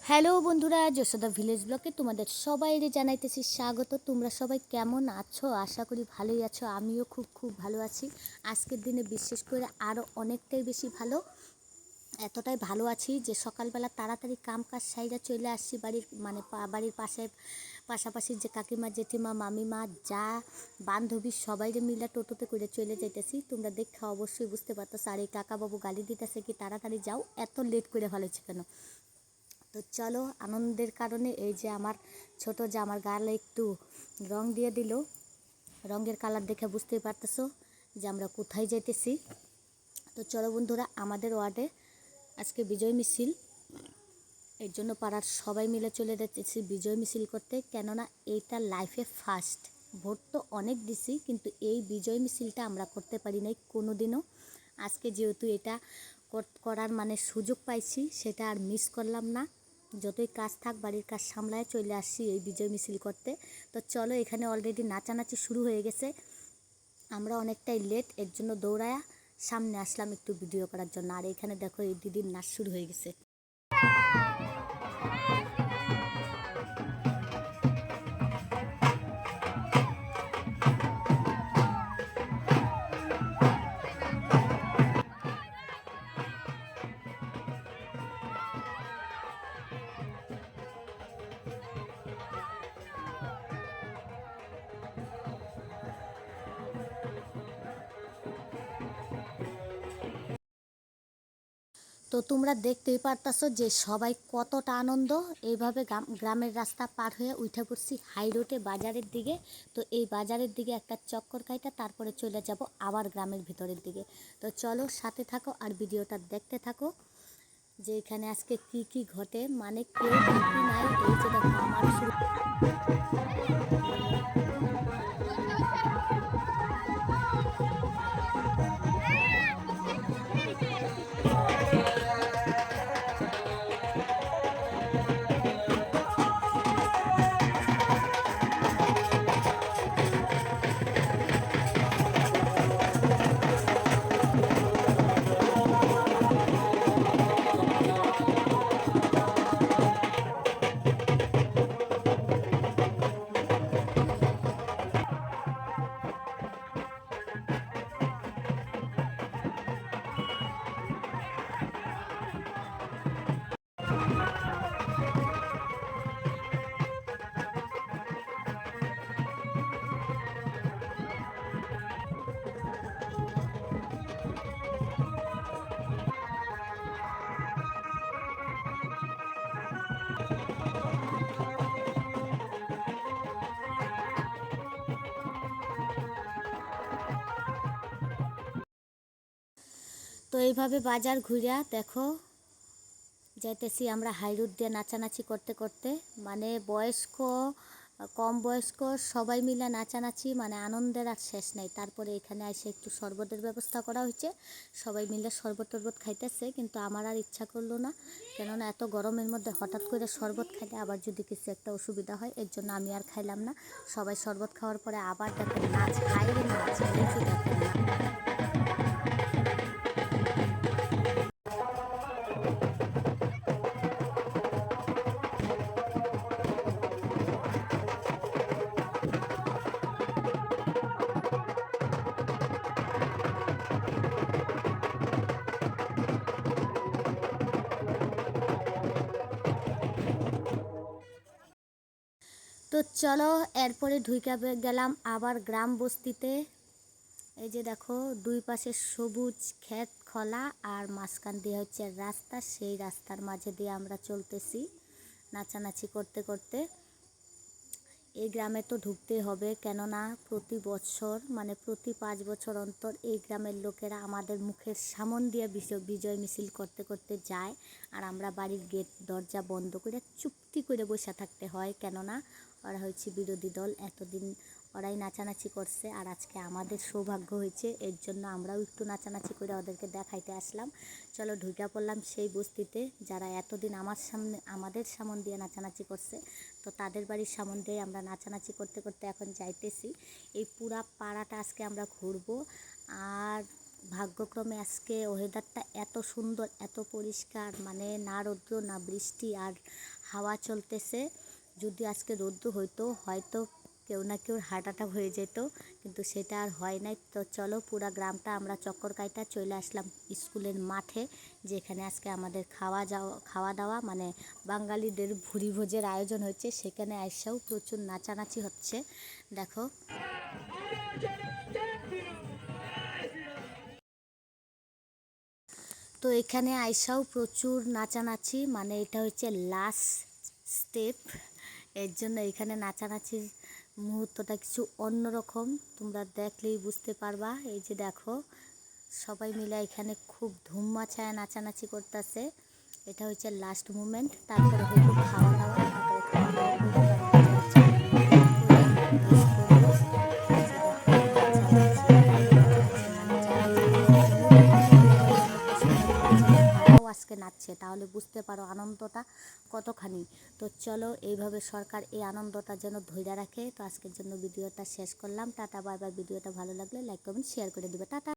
Hello বন্ধুরা, Yashoda village ব্লকে তোমাদের সবাইরে জানাইতেছি স্বাগত। তোমরা সবাই কেমন আছো? আশা করি ভালোই আছো। আমিও খুব ভালো আছি। আজকের দিনে বিশেষ করে আরও অনেকটাই বেশি ভালো। এতটাই ভালো আছি যে সকালবেলা তাড়াতাড়ি কাম কাজ সাইরা চলে আসছি বাড়ির বাড়ির পাশাপাশি যে কাকিমা, জেঠিমা, মামিমা, যা বান্ধবী সবাইরে মিলে টোটোতে করে চলে যাইতেছি। তোমরা দেখে অবশ্যই বুঝতে পারতো। আর এই কাকাবাবু গালি দিতেছে কি তাড়াতাড়ি যাও, এত লেট করে ফেলেছে কেন? তো চলো, আনন্দের কারণে এই যে আমার ছোট যে আমার গালে একটু রং দিয়ে দিল। রঙের কালার দেখে বুঝতেই পারতেছো যে আমরা কোথায় যাইতেছি। তো চলো বন্ধুরা, আমাদের ওয়ার্ডে আজকে বিজয় মিছিল, এর জন্য পাড়ার সবাই মিলে চলে যাচ্ছি বিজয় মিছিল করতে। কেননা এইটা লাইফে ফার্স্ট। ভোট তো অনেক দিছি, কিন্তু এই বিজয় মিছিলটা আমরা করতে পারি নাই কোনো দিনও। আজকে যেহেতু এটা করার সুযোগ পাইছি, সেটা আর মিস করলাম না। যতই কাজ থাক বাড়ির কাজ সামলায় চলে আসছি এই বিজয় মিছিল করতে। তো চলো, এখানে অলরেডি নাচানাচি শুরু হয়ে গেছে। আমরা অনেকটাই লেট, এর জন্য দৌড়ায়া সামনে আসলাম একটু ভিডিও করার জন্য। আর এখানে দেখো, এই দিদির নাচ শুরু হয়ে গেছে। তো তোমরা দেখতেই পারতাছো যে সবাই কতটা আনন্দ। এইভাবে গ্রামের রাস্তা পার হয়ে উঠে পড়ছি হাই রোডে বাজারের দিকে। তো এই বাজারের দিকে একটা চক্কর খাইটা তারপরে চলে যাব আবার গ্রামের ভিতরের দিকে। তো চলো, সাথে থাকো আর ভিডিওটা দেখতে থাকো যে এখানে আজকে কি ঘটে। কেউ বাকি নাই। এই যে দেখো, আমার শুরু। তো এইভাবে বাজার ঘুরিয়া দেখো যাইতেছি আমরা হাই রোড দিয়ে নাচানাচি করতে করতে। বয়স্ক, কম বয়স্ক সবাই মিলে নাচানাচি, আনন্দের আর শেষ নাই। তারপরে এখানে এসে একটু শরবতের ব্যবস্থা করা হয়েছে। সবাই মিলে শরবত টরবত খাইতেছে, কিন্তু আমার আর ইচ্ছা করলো না। কেননা এত গরমের মধ্যে হঠাৎ করে শরবত খাইলে আবার যদি কিছু একটা অসুবিধা হয়, এর জন্য আমি আর খাইলাম না। সবাই শরবত খাওয়ার পরে আবার দেখো নাচ, হাইরে নাচ, এই যে দেখো না। তো চলো, এরপরে ঢুকে গেলাম আবার গ্রাম বস্তিতে। এই যে দেখো, দুই পাশে সবুজ ক্ষেত খোলা, আর মাঝখান দিয়ে হচ্ছে রাস্তা। সেই রাস্তার মাঝে দিয়ে আমরা চলতেছি নাচানাচি করতে করতে। এই গ্রামে তো ঢুকতেই হবে, কেননা প্রতি বছর প্রতি 5 বছর অন্তর এই গ্রামের লোকেরা আমাদের মুখের সামন দিয়ে বিজয় মিছিল করতে করতে যায়। আর আমরা বাড়ির গেট দরজা বন্ধ করে চুপটি করে বসে থাকতে হয়, কেননা ওরা হচ্ছে বিরোধী দল। এতদিন ওরাই নাচানাচি করছে, আর আজকে আমাদের সৌভাগ্য হয়েছে, এর জন্য আমরাও একটু নাচানাচি করে ওদেরকে দেখাইতে আসলাম। চলো, ঢুকে পড়লাম সেই বস্তিতে যারা এতদিন আমাদের সামন দিয়ে নাচানাচি করছে। তো তাদের বাড়ির সামন দিয়ে আমরা নাচানাচি করতে করতে এখন যাইতেছি। এই পুরা পাড়াটা আজকে আমরা ঘুরবো। আর ভাগ্যক্রমে আজকে ওয়েদারটা এত সুন্দর, এত পরিষ্কার, মানে না রৌদ্র না বৃষ্টি, আর হাওয়া চলতেছে। যদি আজকে রৌদ্র হইতো হয়তো কেউ না কেউ হার্ট অ্যাটাক হয়ে যেত, কিন্তু সেটা আর হয় নাই। তো চলো পুরা গ্রামটা আমরা চক্কর কাইটা চলে আসলাম স্কুলের মাঠে, যেখানে আজকে আমাদের খাওয়া দাওয়া মানে বাঙালিদের ভুরি ভোজের আয়োজন হচ্ছে। সেখানে আইসাও প্রচুর নাচানাচি হচ্ছে, দেখো। তো এখানে আইসাও প্রচুর নাচানাচি, মানে এটা হচ্ছে লাস্ট স্টেপ, এর জন্য এখানে নাচানাচির মুহূর্তটা কিছু অন্যরকম, তোমরা দেখলেই বুঝতে পারবা। এই যে দেখো, সবাই মিলে এখানে খুব ধুম মাচায় নাচানাচি করতেছে। এটা হচ্ছে লাস্ট মুমেন্ট, তারপরে হইব খাওয়া দাওয়া, তারপরে খাওয়া দাওয়া করবো, তারপরে আজকে নাচছে, তাহলে বুঝতে পারো আনন্দটা কতখানি। তো চলো, এইভাবে সরকার এই আনন্দটা যেন ধইরা রাখে। তো আজকের জন্য ভিডিওটা শেষ করলাম, টাটা বাই বাই। ভিডিওটা ভালো লাগলে লাইক কমেন্ট শেয়ার করে দিবে, টাটা।